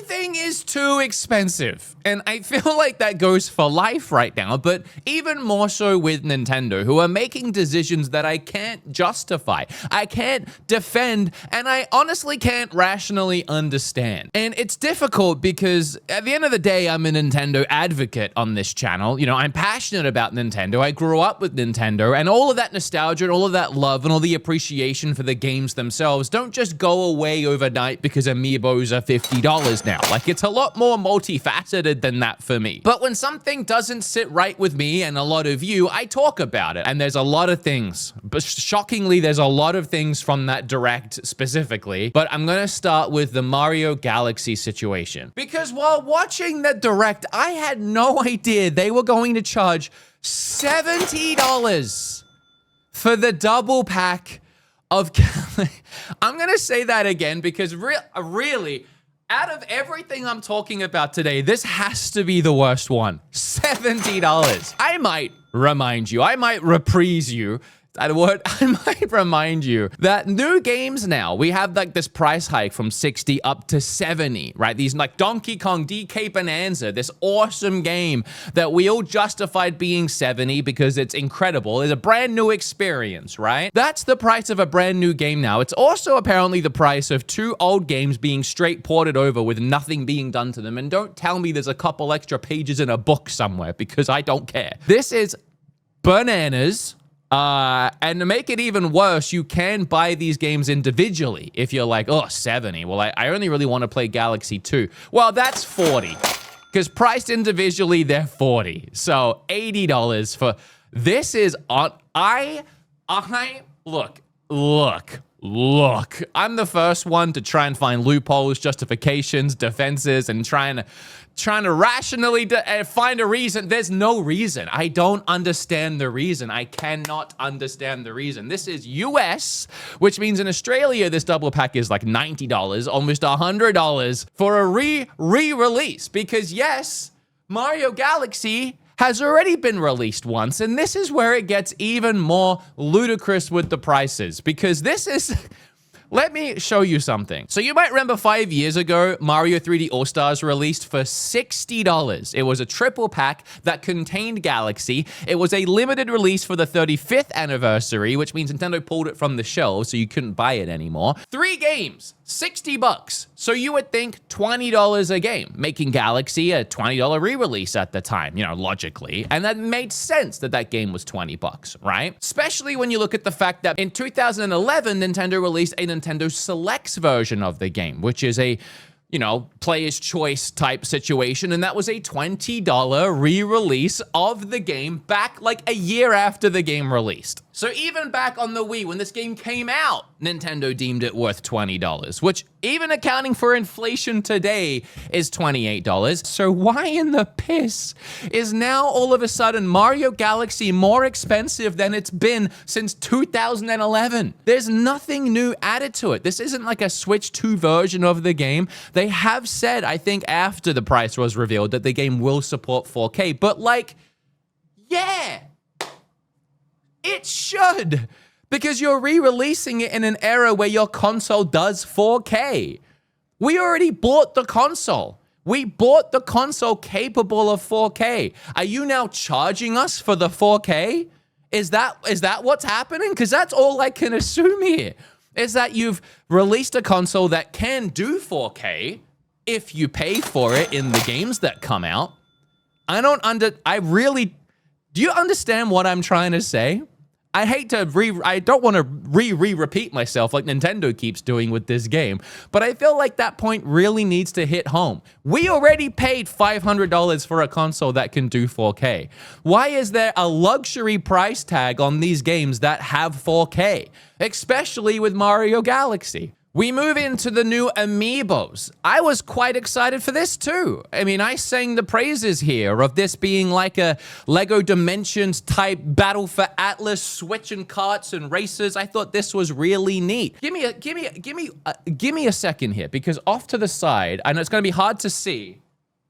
everything is too expensive. And I feel like that goes for life right now, but even more so with Nintendo, who are making decisions that I can't justify, I can't defend, and I honestly can't rationally understand. And it's difficult because at the end of the day, I'm a Nintendo advocate on this channel. You know, I'm passionate about Nintendo. I grew up with Nintendo, and all of that nostalgia and all of that love and all the appreciation for the games themselves don't just go away overnight because Amiibos are $50 now. Like, it's a lot more multifaceted than that for me. But when something doesn't sit right with me and a lot of you, I talk about it. And there's a lot of things, but shockingly, there's a lot of things from that direct specifically. But I'm gonna start with the Mario Galaxy situation. Because while watching the direct, I had no idea they were going to charge $70 for the double pack of... I'm gonna say that again because really, out of everything I'm talking about today, this has to be the worst one. $70. I might remind you, I might reprise you, that word, I might remind you that new games now, we have like this price hike from 60 up to 70, right? These like Donkey Kong DK Bonanza, this awesome game that we all justified being 70 because it's incredible. It's a brand new experience, right? That's the price of a brand new game now. It's also apparently the price of 2 old games being straight ported over with nothing being done to them. And don't tell me there's a couple extra pages in a book somewhere because I don't care. This is bananas. And to make it even worse, you can buy these games individually if you're like, oh, 70. Well, I only really want to play Galaxy 2. Well, that's 40. Because priced individually, they're 40. So $80 for this is on. Look, I'm the first one to try and find loopholes, justifications, defenses, and trying to rationally find a reason. There's no reason. I don't understand the reason. I cannot understand the reason. This is US, which means in Australia, this double pack is like $90, almost $100 for a re-release. Because yes, Mario Galaxy has already been released once, and this is where it gets even more ludicrous with the prices, because this is... Let me show you something. So you might remember 5 years ago, Mario 3D All-Stars released for $60. It was a triple pack that contained Galaxy. It was a limited release for the 35th anniversary, which means Nintendo pulled it from the shelves so you couldn't buy it anymore. 3 games, $60. So you would think $20 a game, making Galaxy a $20 re-release at the time, you know, logically. And that made sense that that game was $20, right? Especially when you look at the fact that in 2011, Nintendo released a Nintendo Selects version of the game, which is a, you know, player's choice type situation. And that was a $20 re-release of the game back like a year after the game released. So even back on the Wii, when this game came out, Nintendo deemed it worth $20, which even accounting for inflation today is $28. So why in the piss is now all of a sudden Mario Galaxy more expensive than it's been since 2011? There's nothing new added to it. This isn't like a Switch 2 version of the game. They have said, I think after the price was revealed, that the game will support 4K, but like, yeah, it should, because you're re-releasing it in an era where your console does 4K. We already bought the console. We bought the console capable of 4K. Are you now charging us for the 4K? Is that what's happening? Because that's all I can assume here, is that you've released a console that can do 4K if you pay for it in the games that come out. Do you understand what I'm trying to say? I don't want to repeat myself like Nintendo keeps doing with this game, but I feel like that point really needs to hit home. We already paid $500 for a console that can do 4K. Why is there a luxury price tag on these games that have 4K, especially with Mario Galaxy? We move into the new Amiibos. I was quite excited for this too. I mean, I sang the praises here of this being like a Lego Dimensions type Battle for Atlas, switching carts and races. I thought this was really neat. Give me a second here, because off to the side, I know it's gonna be hard to see,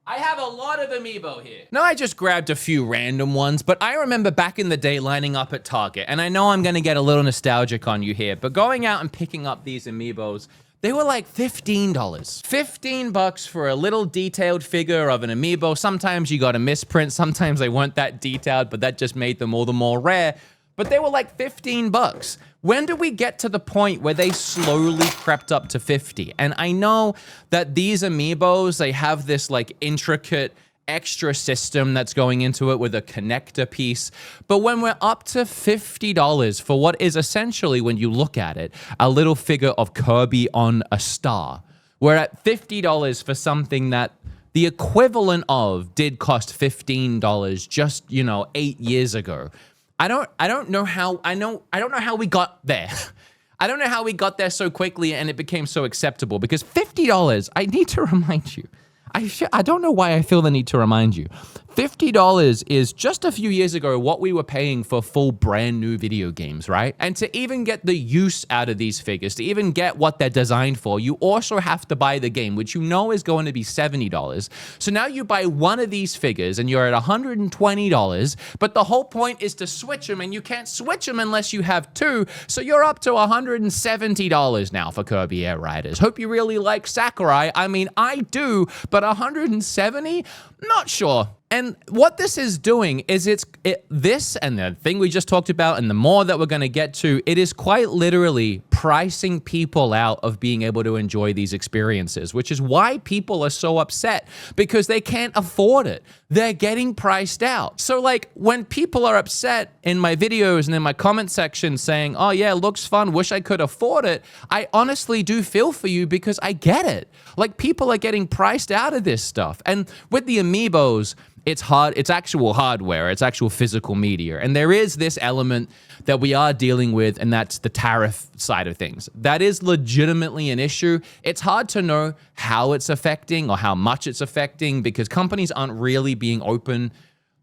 I have a lot of Amiibo here. Now, I just grabbed a few random ones, but I remember back in the day lining up at Target, and I know I'm gonna get a little nostalgic on you here, but going out and picking up these Amiibos, They were like $15. 15 bucks for a little detailed figure of an amiibo. Sometimes you got a misprint. Sometimes they weren't that detailed, but that just made them all the more rare. But they were like 15 bucks. When do we get to the point where they slowly crept up to 50? And I know that these amiibos, they have this like intricate extra system that's going into it with a connector piece. But when we're up to $50 for what is essentially, when you look at it, a little figure of Kirby on a star, we're at $50 for something that the equivalent of did cost $15 just, 8 years ago. I don't know how we got there. I don't know how we got there so quickly and it became so acceptable, because $50, I need to remind you, I don't know why I feel the need to remind you. $50 is just a few years ago what we were paying for full brand new video games, right? And to even get the use out of these figures, to even get what they're designed for, you also have to buy the game, which is going to be $70. So now you buy one of these figures and you're at $120, but the whole point is to switch them, and you can't switch them unless you have two, so you're up to $170 now for Kirby Air Riders. Hope you really like Sakurai. I mean, I do, but $170? Not sure. And what this is doing is this and the thing we just talked about and the more that we're going to get to, it is quite literally pricing people out of being able to enjoy these experiences, which is why people are so upset, because they can't afford it. They're getting priced out. So like when people are upset in my videos and in my comment section saying, oh yeah, looks fun, wish I could afford it, I honestly do feel for you, because I get it. Like, people are getting priced out of this stuff. And with the Amiibos, it's hard. It's actual hardware. It's actual physical media. And there is this element that we are dealing with, and that's the tariff side of things. That is legitimately an issue. It's hard to know how it's affecting or how much it's affecting, because companies aren't really being open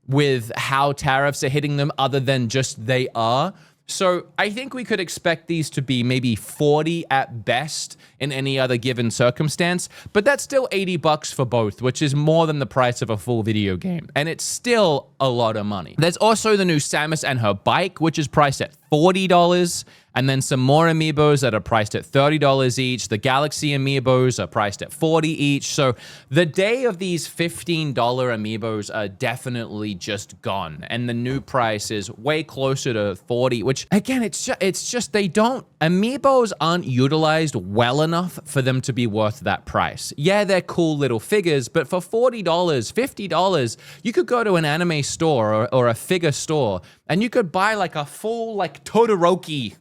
with how tariffs are hitting them, other than just they are. So I think we could expect these to be maybe 40 at best in any other given circumstance, but that's still 80 bucks for both, which is more than the price of a full video game. And it's still a lot of money. There's also the new Samus and her bike, which is priced at $40. And then some more Amiibos that are priced at $30 each. The Galaxy Amiibos are priced at $40 each. So the day of these $15 Amiibos are definitely just gone. And the new price is way closer to $40, which again, it's just they don't, Amiibos aren't utilized well enough for them to be worth that price. Yeah, they're cool little figures, but for $40, $50, you could go to an anime store or a figure store and you could buy like a full like Todoroki.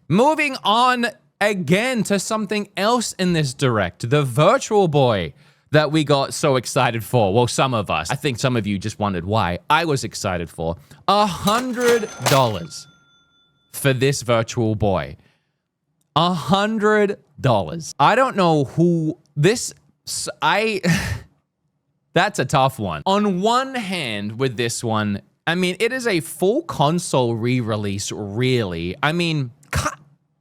Moving on again to something else in this direct, the Virtual Boy that we got so excited for. Well, some of us. I think some of you just wondered why. I was excited for $100 for this Virtual Boy. $100. I don't know who this... That's a tough one. On one hand, with this one, I mean, it is a full console re-release, really. I mean...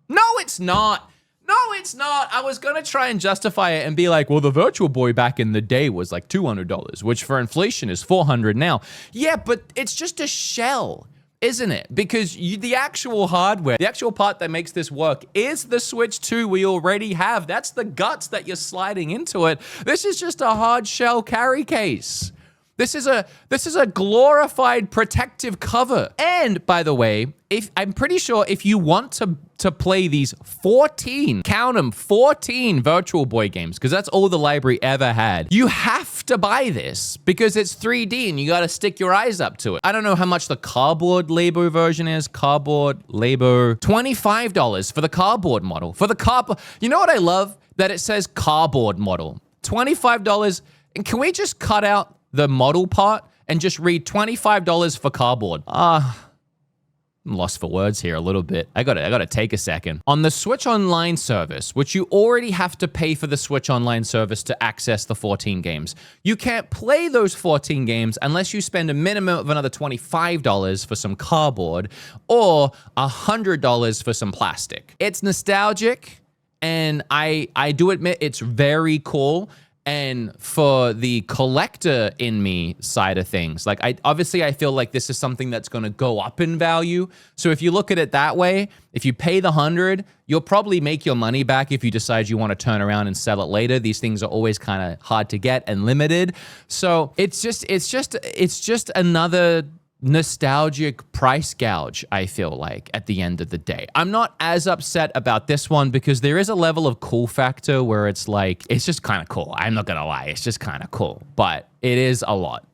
No, it's not. No, it's not. I was going to try and justify it and be like, well, the Virtual Boy back in the day was like $200, which for inflation is $400 now. Yeah, but it's just a shell, isn't it? Because the actual hardware, the actual part that makes this work is the Switch 2 we already have. That's the guts that you're sliding into it. This is just a hard shell carry case. This is a glorified protective cover. And by the way, I'm pretty sure if you want to play these 14, count them, 14 Virtual Boy games, because that's all the library ever had, you have to buy this because it's 3D and you got to stick your eyes up to it. I don't know how much the cardboard Labo version is. Cardboard Labo, $25 for the cardboard model. For the cardboard, you know what I love? That it says cardboard model. $25. And can we just cut out the model part and just read $25 for cardboard? I'm lost for words here a little bit. I gotta take a second. On the Switch Online service, which you already have to pay for the Switch Online service to access the 14 games, you can't play those 14 games unless you spend a minimum of another $25 for some cardboard or $100 for some plastic. It's nostalgic, and I do admit it's very cool. And for the collector in me side of things, like I feel like this is something that's going to go up in value. So if you look at it that way, if you pay the 100, you'll probably make your money back if you decide you want to turn around and sell it later. These things are always kind of hard to get and limited. So it's just another nostalgic price gouge, I feel like, at the end of the day. I'm not as upset about this one because there is a level of cool factor where it's like, it's just kind of cool. I'm not gonna lie, it's just kind of cool, but it is a lot.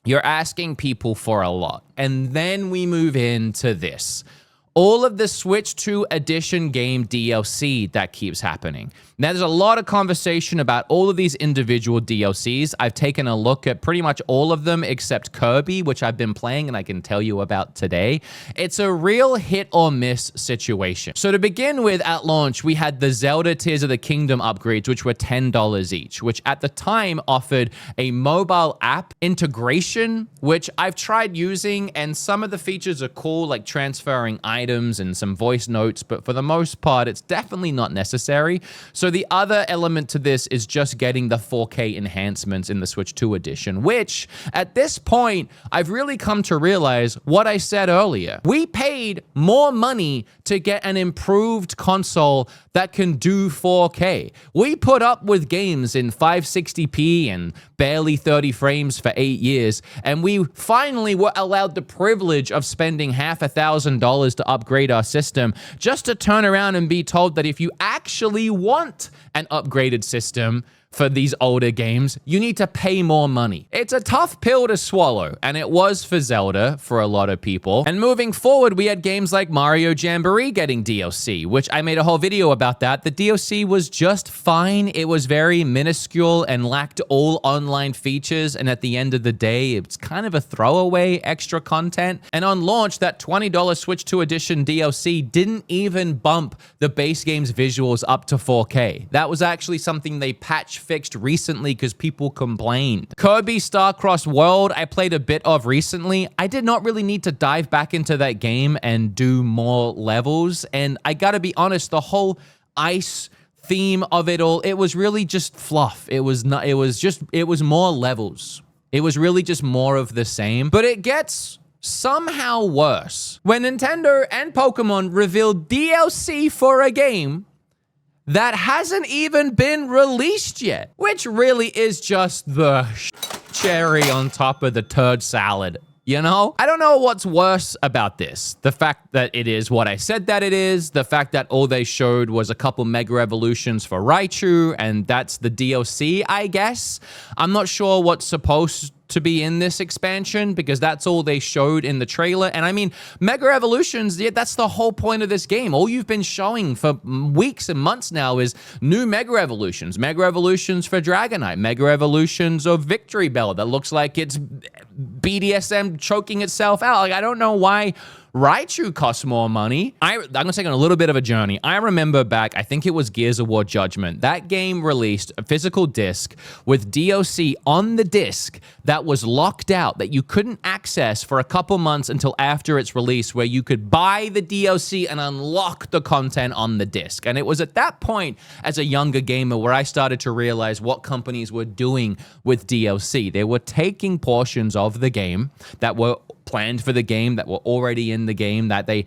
You're asking people for a lot. And then we move into this. All of the Switch 2 Edition game DLC that keeps happening. Now, there's a lot of conversation about all of these individual DLCs. I've taken a look at pretty much all of them except Kirby, which I've been playing and I can tell you about today. It's a real hit or miss situation. So to begin with, at launch, we had the Zelda Tears of the Kingdom upgrades, which were $10 each, which at the time offered a mobile app integration, which I've tried using, and some of the features are cool, like transferring items and some voice notes, but for the most part, it's definitely not necessary. So the other element to this is just getting the 4K enhancements in the Switch 2 edition, which at this point, I've really come to realize what I said earlier. We paid more money to get an improved console that can do 4K. We put up with games in 560p and barely 30 frames for 8 years, and we finally were allowed the privilege of spending $5,000 to upgrade our system just to turn around and be told that if you actually want an upgraded system for these older games, you need to pay more money. It's a tough pill to swallow, and it was for Zelda for a lot of people. And moving forward, we had games like Mario Jamboree getting DLC, which I made a whole video about that. The DLC was just fine. It was very minuscule and lacked all online features, and at the end of the day, it's kind of a throwaway extra content. And on launch, that $20 Switch 2 Edition DLC didn't even bump the base game's visuals up to 4K. That was actually something they patched fixed recently because people complained. Kirby Starcross World, I played a bit of recently. I did not really need to dive back into that game and do more levels. And I gotta be honest, the whole ice theme of it all, it was really just fluff. It was more levels. It was really just more of the same. But it gets somehow worse when Nintendo and Pokemon revealed DLC for a game that hasn't even been released yet, which really is just the cherry on top of the turd salad. You know? I don't know what's worse about this. The fact that it is what I said that it is, the fact that all they showed was a couple Mega Evolutions for Raichu, and that's the DLC, I guess. I'm not sure what's supposed to be in this expansion because that's all they showed in the trailer. And I mean, Mega Evolutions, yeah, that's the whole point of this game. All you've been showing for weeks and months now is new Mega Evolutions for Dragonite, Mega Evolutions of Victory Bell that looks like it's BDSM choking itself out. Like, I don't know why Raichu costs more money. I'm gonna take on a little bit of a journey. I remember back, I think it was Gears of War Judgment. That game released a physical disc with DLC on the disc that was locked out, that you couldn't access for a couple months until after its release, where you could buy the DLC and unlock the content on the disc. And it was at that point, as a younger gamer, where I started to realize what companies were doing with DLC. They were taking portions of the game that were planned for the game, that were already in the game, that they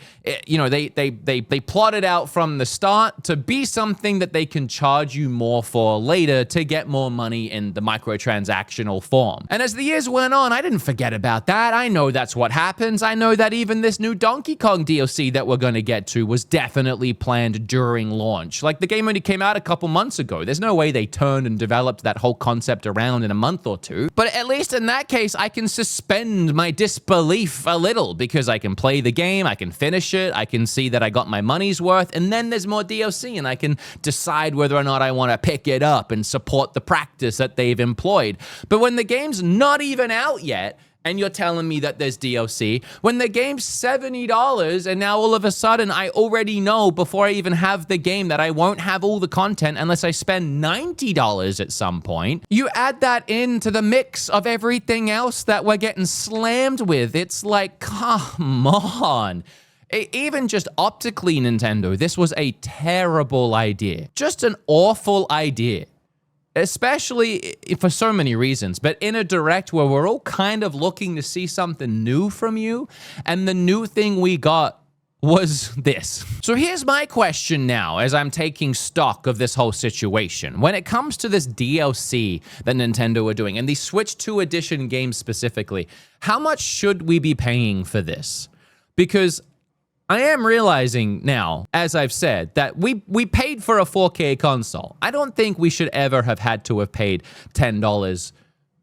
plotted out from the start to be something that they can charge you more for later to get more money in the microtransactional form. And as the years went on, I didn't forget about that. I know that's what happens. I know that even this new Donkey Kong DLC that we're going to get to was definitely planned during launch. Like, the game only came out a couple months ago. There's no way they turned and developed that whole concept around in a month or two. But at least in that case, I can suspend my disbelief a little because I can play the game, I can finish it, I can see that I got my money's worth, and then there's more DLC, and I can decide whether or not I want to pick it up and support the practice that they've employed. But when the game's not even out yet, and you're telling me that there's DLC, when the game's $70, and now all of a sudden I already know before I even have the game that I won't have all the content unless I spend $90 at some point. You add that into the mix of everything else that we're getting slammed with. It's like, come on. Even just optically, Nintendo, this was a terrible idea. Just an awful idea. especially for so many reasons, but in a direct where we're all kind of looking to see something new from you, and the new thing we got was this. So here's my question now as I'm taking stock of this whole situation. When it comes to this DLC that Nintendo are doing, and the Switch 2 edition games specifically, how much should we be paying for this? Because I am realizing now, as I've said, that we paid for a 4K console. I don't think we should ever have had to have paid $10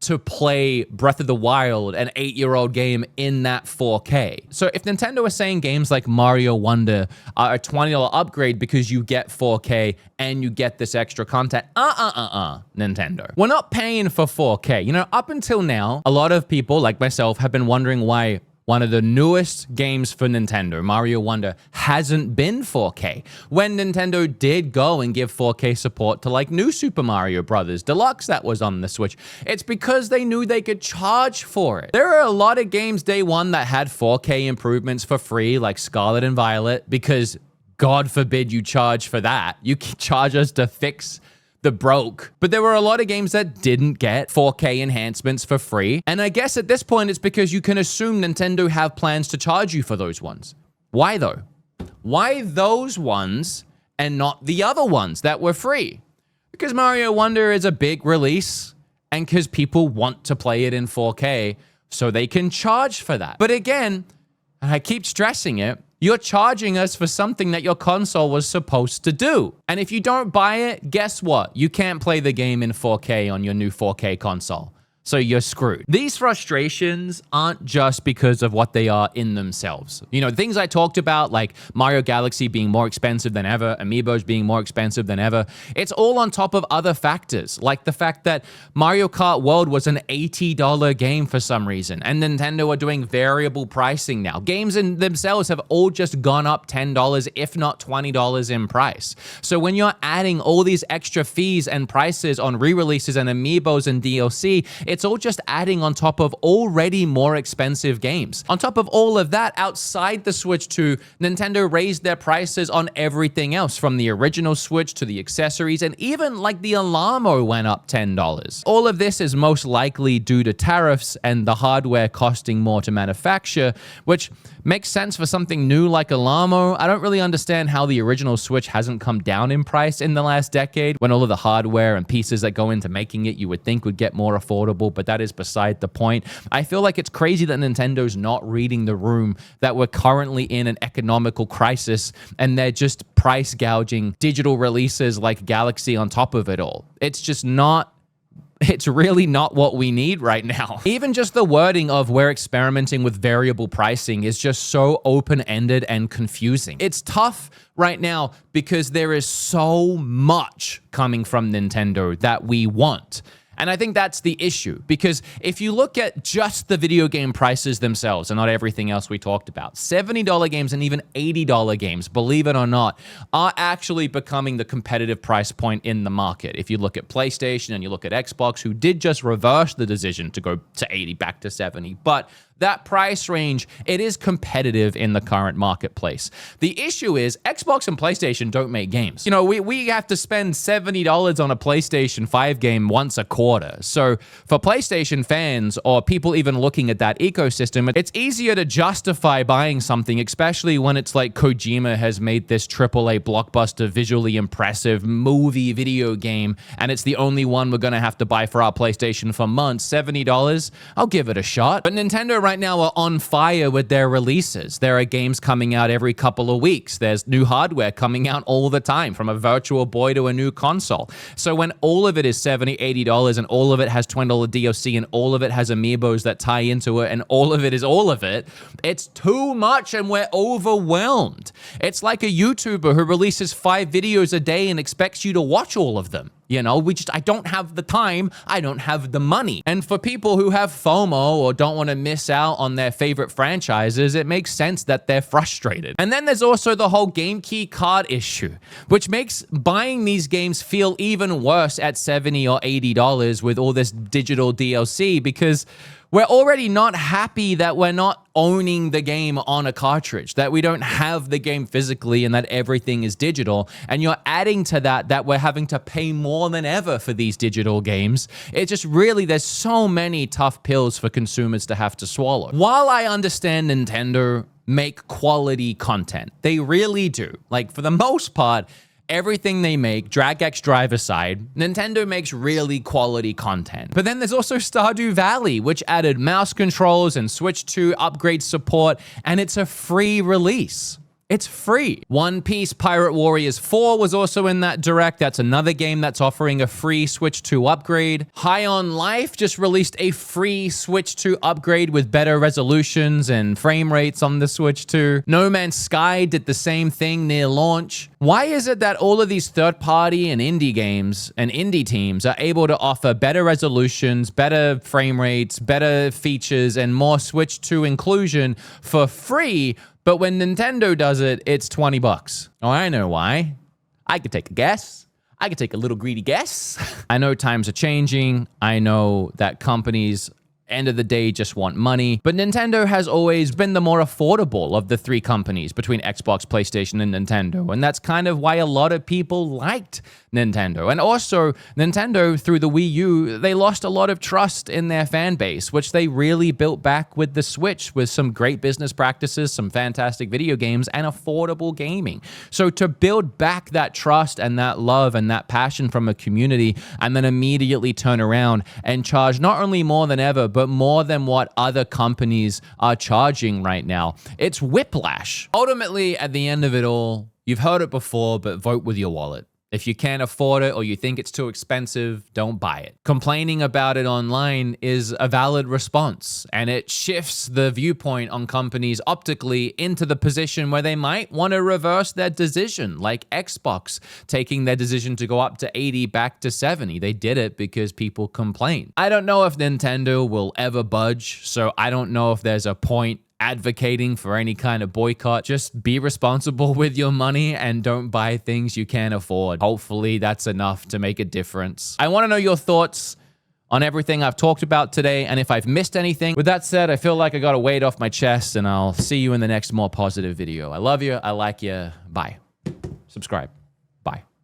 to play Breath of the Wild, an 8-year-old game, in that 4K. So if Nintendo is saying games like Mario Wonder are a $20 upgrade because you get 4K and you get this extra content, Nintendo. We're not paying for 4K. You know, up until now, a lot of people like myself have been wondering why one of the newest games for Nintendo, Mario Wonder, hasn't been 4K. When Nintendo did go and give 4K support to like New Super Mario Bros. Deluxe that was on the Switch, it's because they knew they could charge for it. There are a lot of games day one that had 4K improvements for free, like Scarlet and Violet, because God forbid you charge for that. You can charge us to fix the broke. But there were a lot of games that didn't get 4K enhancements for free. And I guess at this point, it's because you can assume Nintendo have plans to charge you for those ones. Why though? Why those ones and not the other ones that were free? Because Mario Wonder is a big release and because people want to play it in 4K, so they can charge for that. But again, and I keep stressing it, you're charging us for something that your console was supposed to do. And if you don't buy it, guess what? You can't play the game in 4K on your new 4K console. So you're screwed. These frustrations aren't just because of what they are in themselves. You know, things I talked about, like Mario Galaxy being more expensive than ever, Amiibos being more expensive than ever, it's all on top of other factors, like the fact that Mario Kart World was an $80 game for some reason, and Nintendo are doing variable pricing now. Games in themselves have all just gone up $10, if not $20 in price. So when you're adding all these extra fees and prices on re-releases and Amiibos and DLC, it's all just adding on top of already more expensive games. On top of all of that, outside the Switch 2, Nintendo raised their prices on everything else, from the original Switch to the accessories, and even like the Alamo went up $10. All of this is most likely due to tariffs and the hardware costing more to manufacture, which makes sense for something new like Alamo. I don't really understand how the original Switch hasn't come down in price in the last decade, when all of the hardware and pieces that go into making it you would think would get more affordable, but that is beside the point. I feel like it's crazy that Nintendo's not reading the room, that we're currently in an economical crisis and they're just price gouging digital releases like Galaxy on top of it all. It's just not It's really not what we need right now. Even just the wording of we're experimenting with variable pricing is just so open-ended and confusing. It's tough right now because there is so much coming from Nintendo that we want. And I think that's the issue, because if you look at just the video game prices themselves and not everything else we talked about, $70 games and even $80 games, believe it or not, are actually becoming the competitive price point in the market. If you look at PlayStation and you look at Xbox, who did just reverse the decision to go to 80 back to 70, but that price range, it is competitive in the current marketplace. The issue is Xbox and PlayStation don't make games. You know, we have to spend $70 on a PlayStation 5 game once a quarter. So for PlayStation fans or people even looking at that ecosystem, it's easier to justify buying something, especially when it's like Kojima has made this AAA blockbuster, visually impressive movie video game, and it's the only one we're gonna have to buy for our PlayStation for months. $70, I'll give it a shot. But Nintendo right now are on fire with their releases. There are games coming out every couple of weeks. There's new hardware coming out all the time, from a Virtual Boy to a new console. So when all of it is $70, $80 and all of it has $20 DLC and all of it has amiibos that tie into it and all of it is all of it, it's too much and we're overwhelmed. It's like a YouTuber who releases 5 videos a day and expects you to watch all of them. You know, I don't have the time, I don't have the money. And for people who have FOMO or don't want to miss out on their favorite franchises, it makes sense that they're frustrated. And then there's also the whole game key card issue, which makes buying these games feel even worse at $70 or $80 with all this digital DLC, because We're already not happy that we're not owning the game on a cartridge, that we don't have the game physically and that everything is digital. And you're adding to that we're having to pay more than ever for these digital games. It just really, there's so many tough pills for consumers to have to swallow. While I understand Nintendo make quality content, they really do. Like, for the most part, everything they make, Drag X Drive aside, Nintendo makes really quality content. But then there's also Stardew Valley, which added mouse controls and Switch 2 upgrade support, and it's a free release. It's free. One Piece Pirate Warriors 4 was also in that direct. That's another game that's offering a free Switch 2 upgrade. High on Life just released a free Switch 2 upgrade with better resolutions and frame rates on the Switch 2. No Man's Sky did the same thing near launch. Why is it that all of these third-party and indie games and indie teams are able to offer better resolutions, better frame rates, better features, and more Switch 2 inclusion for free, but when Nintendo does it, it's $20? Oh, I know why. I could take a guess. I could take a little greedy guess. I know times are changing. I know that companies, end of the day, just want money. But Nintendo has always been the more affordable of the three companies between Xbox, PlayStation, and Nintendo. And that's kind of why a lot of people liked Nintendo. And also, Nintendo, through the Wii U, they lost a lot of trust in their fan base, which they really built back with the Switch, with some great business practices, some fantastic video games, and affordable gaming. So to build back that trust and that love and that passion from a community, and then immediately turn around and charge not only more than ever, but more than what other companies are charging right now, it's whiplash. Ultimately, at the end of it all, you've heard it before, but vote with your wallet. If you can't afford it or you think it's too expensive, don't buy it. Complaining about it online is a valid response, and it shifts the viewpoint on companies optically into the position where they might want to reverse their decision, like Xbox taking their decision to go up to 80 back to 70. They did it because people complained. I don't know if Nintendo will ever budge, so I don't know if there's a point advocating for any kind of boycott. Just be responsible with your money and don't buy things you can't afford. Hopefully that's enough to make a difference. I want to know your thoughts on everything I've talked about today, and if I've missed anything. With that said, I feel like I got a weight off my chest, and I'll see you in the next more positive video. I love you. I like you. Bye. Subscribe.